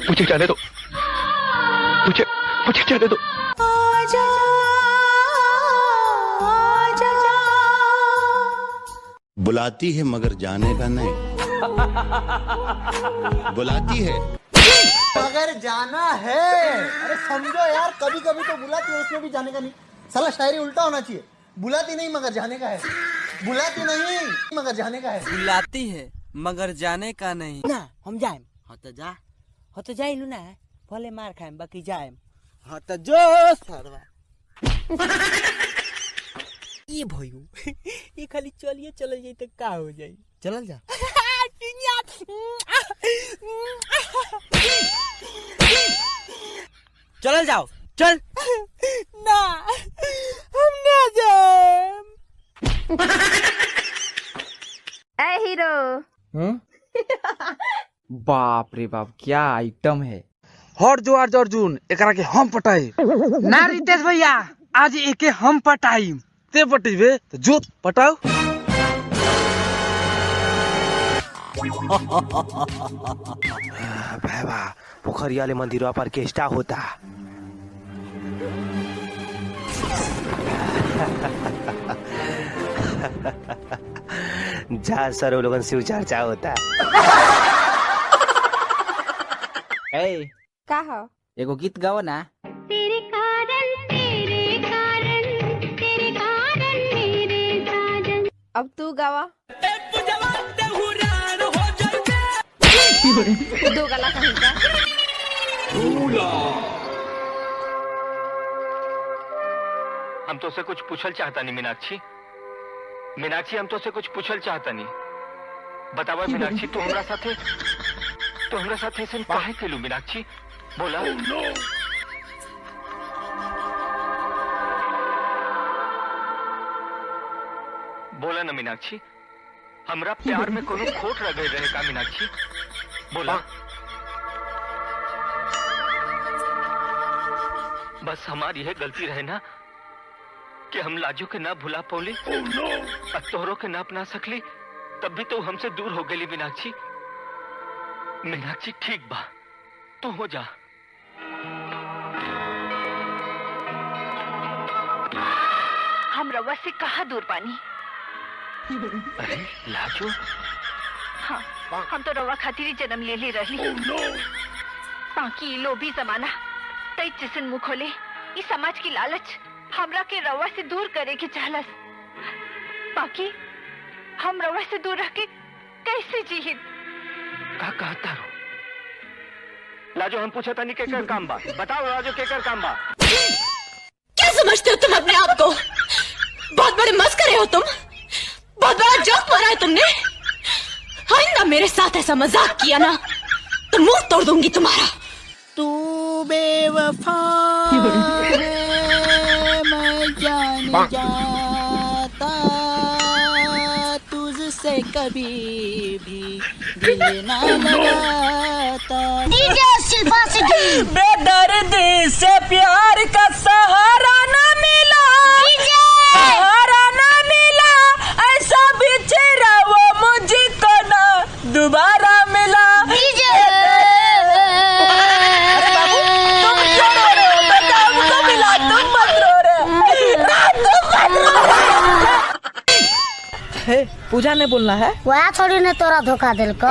मुझे जाने दो, मुझे जाने दो। बुलाती है मगर जाने का नहीं, बुलाती है मगर जाना है। अरे समझो यार, कभी कभी तो बुलाती है उसमें भी जाने का नहीं। साला शायरी उल्टा होना चाहिए। बुलाती नहीं मगर जाने का है, बुलाती नहीं मगर जाने का है। बुलाती है मगर जाने का नहीं। ना हम जाएम। हाँ तो जाइलू ना, भले मार खाएम बाकी जाएम। हाँ तो जो सरवा ये भयू ये खाली चलिए चल जाई तो का हो जाई। चल जा। चल जाओ, चल। ना हम ना जाएम। ए हीरो। बाप रे बाप, क्या आइटम है। हर जो अर्जुन एकरा के हम पटाई ना रितेश भैया, आज एके हम पटाई। ते पटेबे तो जो पटाओ। बाबा पोखरिया ले मंदिरों पर केष्टा होता। जा सर वो लोगन शिव चर्चा होता। का हो? एगो गीत गाओ ना। तेरे कारण मेरे साजन। अब तू गावा। दो गला कहीं का। हम तो से कुछ पूछल चाहता नहीं मीनाक्षी। मीनाक्षी हम तो से कुछ पूछल चाहता नहीं। बतावा मीनाक्षी, तो हमरा साथे ऐसे काहे केलू मीनाक्षी? बोला। बोला ना मीनाक्षी, हमरा प्यार में कोनो खोट रह गई रहे का मीनाक्षी? बोला। बस हमारी यह गलती रहे ना कि हम लाजो के ना भुला पौली, तोहरों के ना अपना सकली, तब भी तो हमसे दूर हो गई मीनाक्षी। मीनाक्षी ठीक बा, तू हो जा। हम रवा से कहाँ दूर पानी? अरे लाजो, हाँ, हम तो रवा खातिर जन्म ले ली रही। बाकी लोभी जमाना तई जिसन मुँह खोले, इस समाज की लालच हमरा के रवा से दूर करे के चाहलस। बाकी हम रवा से दूर रह के कैसे जीहित? का कहता रो? लाजो हम पूछा था नहीं केकर काम बा, बताओ लाजो केकर काम बा? क्या समझते हो तुम अपने आप को? बहुत बड़े मस्करे हो तुम, बहुत बड़ा जोक मारा है तुमने। आइंदा मेरे साथ ऐसा मजाक किया ना तो मुंह तोड़ दूंगी तुम्हारा। तू बेवफा है, मैं जान जाता, तुझसे कभी भी दिल ना लगाता। बेदर्दी से प्यार का सहारा ना मिला, सहारा ना मिला, ऐसा बिछड़ा वो मुझको ना दोबारा मिला। अरे बाबू, तुम क्यों रो रहे हो? बेटा हमको मिला, तुम मत रो रहे। पूजा ने बोलना है। वह थोड़ी ने तोरा धोखा दिल को।